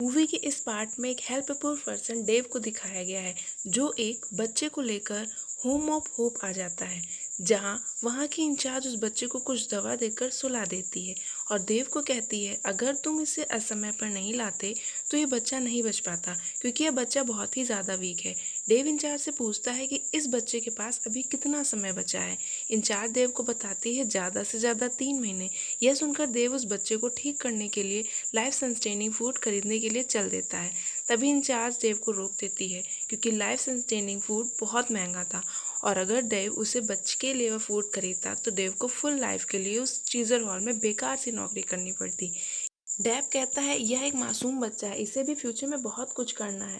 Movie के इस part में एक हेल्पफुल पर्सन डेव को दिखाया गया है जो एक बच्चे को लेकर होम ऑफ होप आ जाता है, जहां वहां की इंचार्ज उस बच्चे को कुछ दवा देकर सुला देती है और देव को कहती है अगर तुम इसे असमय पर नहीं लाते तो ये बच्चा नहीं बच पाता क्योंकि यह बच्चा बहुत ही ज़्यादा वीक है। देव इंचार्ज से पूछता है कि इस बच्चे के पास अभी कितना समय बचा है। इंचार्ज देव को बताती है ज़्यादा से ज़्यादा 3 महीने। यह सुनकर देव उस बच्चे को ठीक करने के लिए लाइफ सस्टेनिंग फूड खरीदने के लिए चल देता है। तभी इंचार्ज देव को रोक देती है क्योंकि लाइफ सस्टेनिंग फूड बहुत महंगा था और अगर देव उसे बच्चे के लिए वह फूड खरीदता तो देव को फुल लाइफ के लिए उस चीज़र हॉल में बेकार सी नौकरी करनी पड़ती। डेव कहता है यह एक मासूम बच्चा है, इसे भी फ्यूचर में बहुत कुछ करना है,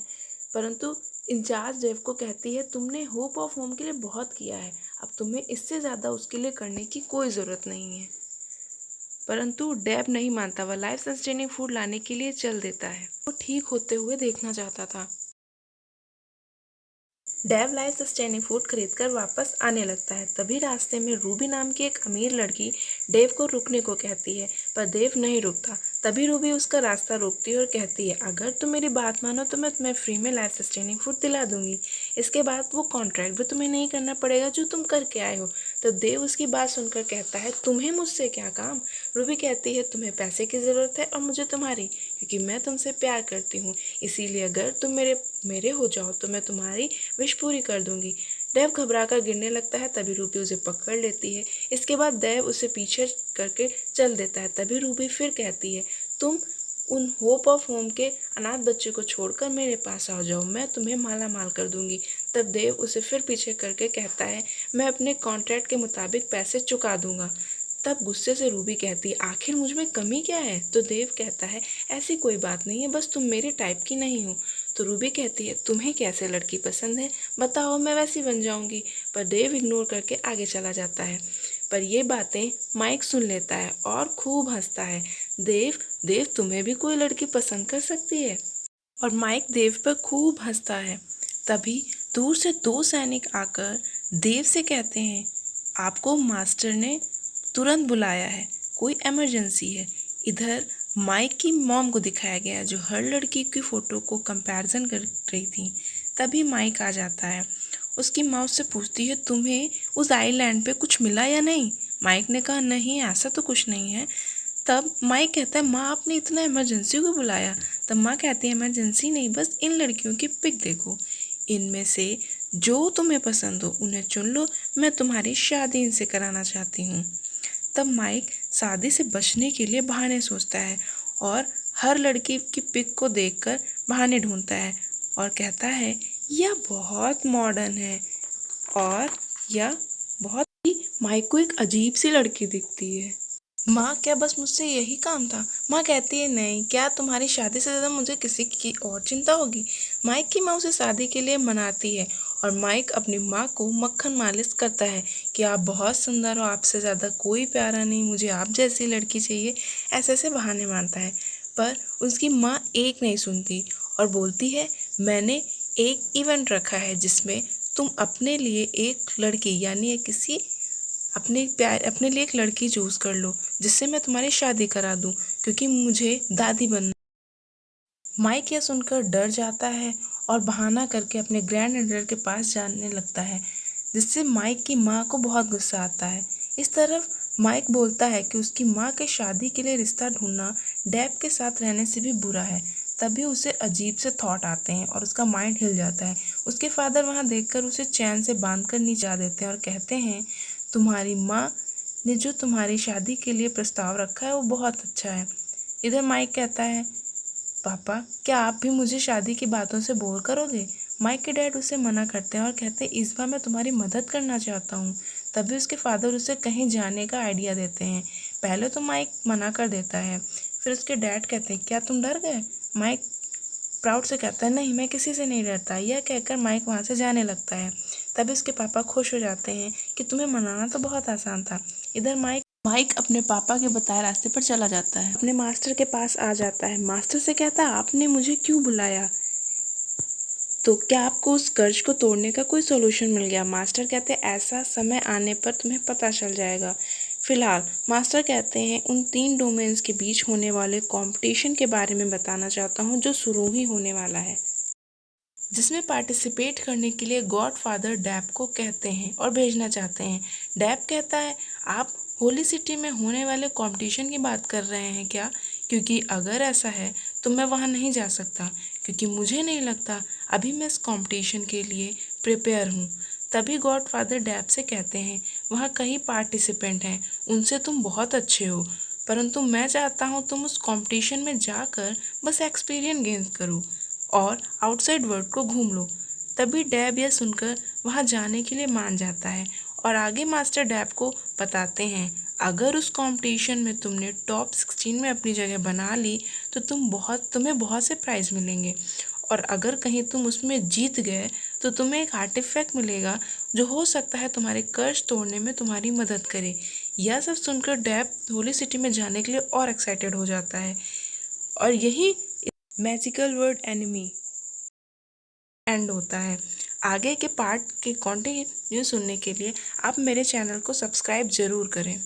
परंतु इंचार्ज डेव को कहती है तुमने होप ऑफ होम के लिए बहुत किया है, अब तुम्हें इससे ज़्यादा उसके लिए करने की कोई ज़रूरत नहीं है। परंतु डेव नहीं मानता, वह लाइफ सस्टेनिंग फूड लाने के लिए चल देता है। वो ठीक होते हुए देखना चाहता था। डेव लाइफ सस्टेनिंग फूड खरीदकर वापस आने लगता है। तभी रास्ते में रूबी नाम की एक अमीर लड़की डेव को रुकने को कहती है, पर देव नहीं रुकता। तभी रूबी उसका रास्ता रोकती है और कहती है अगर तुम मेरी बात मानो तो मैं तुम्हें फ्री में लाइफ सस्टेनिंग फूड दिला दूंगी। इसके बाद वो कॉन्ट्रैक्ट भी तुम्हें नहीं करना पड़ेगा जो तुम करके आए हो। तो देव उसकी बात सुनकर कहता है तुम्हें मुझसे क्या काम। रूबी कहती है तुम्हें पैसे की ज़रूरत है और मुझे तुम्हारी, क्योंकि मैं तुमसे प्यार करती हूँ, इसीलिए अगर तुम मेरे मेरे हो जाओ तो मैं तुम्हारी विश पूरी कर दूंगी। देव घबराकर गिरने लगता है, तभी रूबी उसे पकड़ लेती है। इसके बाद देव उसे पीछे करके चल देता है। तभी रूबी फिर कहती है तुम उन होप ऑफ होम के अनाथ बच्चे को छोड़कर मेरे पास आ जाओ, मैं तुम्हें माला माल कर दूंगी। तब देव उसे फिर पीछे करके कहता है मैं अपने कॉन्ट्रैक्ट के मुताबिक पैसे चुका दूंगा। तब गुस्से से रूबी कहती है आखिर मुझ में कमी क्या है। तो देव कहता है ऐसी कोई बात नहीं है, बस तुम मेरे टाइप की नहीं हो। तो रूबी कहती है तुम्हें कैसे लड़की पसंद है, बताओ मैं वैसी बन जाऊंगी। पर देव इग्नोर करके आगे चला जाता है। पर ये बातें माइक सुन लेता है और खूब हंसता है। देव देव तुम्हें भी कोई लड़की पसंद कर सकती है। और माइक देव पर खूब हंसता है। तभी दूर से 2 सैनिक आकर देव से कहते हैं आपको मास्टर ने तुरंत बुलाया है, कोई इमरजेंसी है। इधर माइक की मॉम को दिखाया गया जो हर लड़की की फ़ोटो को कंपैरिजन कर रही थी। तभी माइक आ जाता है। उसकी माँ उससे पूछती है तुम्हें उस आइलैंड पे कुछ मिला या नहीं। माइक ने कहा नहीं ऐसा तो कुछ नहीं है। तब माइक कहता है माँ आपने इतना इमरजेंसी को बुलाया। तब माँ कहती है इमरजेंसी नहीं, बस इन लड़कियों की पिक देखो, इनमें से जो तुम्हें पसंद हो उन्हें चुन लो, मैं तुम्हारी शादी इनसे कराना चाहती हूँ। तब माइक शादी से बचने के लिए बहाने सोचता है और हर लड़की की पिक को देखकर बहाने ढूंढता है और कहता है यह बहुत मॉडर्न है और यह बहुत ही माइक को एक अजीब सी लड़की दिखती है। माँ क्या बस मुझसे यही काम था। माँ कहती है नहीं, क्या तुम्हारी शादी से ज़्यादा मुझे किसी की और चिंता होगी। माइक की माँ उसे शादी के लिए मनाती है और माइक अपनी माँ को मक्खन मालिश करता है कि आप बहुत सुंदर हो, आपसे ज़्यादा कोई प्यारा नहीं, मुझे आप जैसी लड़की चाहिए, ऐसे ऐसे बहाने मारता है। पर उसकी माँ एक नहीं सुनती और बोलती है मैंने एक इवेंट रखा है जिसमें तुम अपने लिए एक लड़की यानी किसी अपने लिए एक लड़की चूज़ कर लो जिससे मैं तुम्हारी शादी करा दूँ, क्योंकि मुझे दादी बनना। माइक यह सुनकर डर जाता है और बहाना करके अपने ग्रैंड एल्डर के पास जाने लगता है, जिससे माइक की माँ को बहुत गुस्सा आता है। इस तरफ माइक बोलता है कि उसकी माँ के शादी के लिए रिश्ता ढूंढना डेव के साथ रहने से भी बुरा है। तभी उसे अजीब से थॉट आते हैं और उसका माइंड हिल जाता है। उसके फादर वहाँ देखकर उसे चैन से बांधकर नीचे आ देते हैं और कहते हैं तुम्हारी माँ ने जो तुम्हारी शादी के लिए प्रस्ताव रखा है वो बहुत अच्छा है। इधर माइक कहता है पापा क्या आप भी मुझे शादी की बातों से बोर करोगे। माइक के डैड उसे मना करते हैं और कहते हैं इस बार मैं तुम्हारी मदद करना चाहता हूँ। तभी उसके फादर उसे कहीं जाने का आइडिया देते हैं। पहले तो माइक मना कर देता है, फिर उसके डैड कहते हैं क्या तुम डर गए। माइक प्राउड से कहता है नहीं, मैं किसी से नहीं डरता। यह कहकर माइक वहाँ से जाने लगता है। तभी उसके पापा खुश हो जाते हैं कि तुम्हें मनाना तो बहुत आसान था। इधर माइक अपने पापा के बताए रास्ते पर चला जाता है, अपने मास्टर के पास आ जाता है। मास्टर से कहता है आपने मुझे क्यों बुलाया, तो क्या आपको उस कर्ज को तोड़ने का कोई सोल्यूशन मिल गया। मास्टर कहते हैं ऐसा समय आने पर तुम्हें पता चल जाएगा। फिलहाल मास्टर कहते हैं उन 3 डोमेन्स के बीच होने वाले कंपटीशन के बारे में बताना चाहता हूँ जो शुरू ही होने वाला है, जिसमें पार्टिसिपेट करने के लिए गॉडफादर डेप को कहते हैं और भेजना चाहते हैं। डेप कहता है, आप होली सिटी में होने वाले कंपटीशन की बात कर रहे हैं क्या? क्योंकि अगर ऐसा है तो मैं वहाँ नहीं जा सकता, क्योंकि मुझे नहीं लगता अभी मैं इस कंपटीशन के लिए प्रिपेयर हूँ। तभी गॉडफादर डेप से कहते हैं, वहाँ कई पार्टिसिपेंट हैं, उनसे तुम बहुत अच्छे हो, परंतु मैं चाहता हूँ तुम उस कंपटीशन में जाकर बस एक्सपीरियंस गेन करो और आउटसाइड वर्ल्ड को घूम लो। तभी डैब यह सुनकर वहाँ जाने के लिए मान जाता है और आगे मास्टर डैब को बताते हैं, अगर उस कंपटीशन में तुमने टॉप 16 में अपनी जगह बना ली तो तुम्हें बहुत से प्राइज़ मिलेंगे, और अगर कहीं तुम उसमें जीत गए तो तुम्हें एक आर्टिफैक्ट मिलेगा जो हो सकता है तुम्हारे कर्ज तोड़ने में तुम्हारी मदद करे। यह सब सुनकर डैब होली सिटी में जाने के लिए और एक्साइटेड हो जाता है, और यही मैजिकल वर्ड एनिमी एंड होता है। आगे के पार्ट के कंटिन्यू सुनने के लिए आप मेरे चैनल को सब्सक्राइब ज़रूर करें।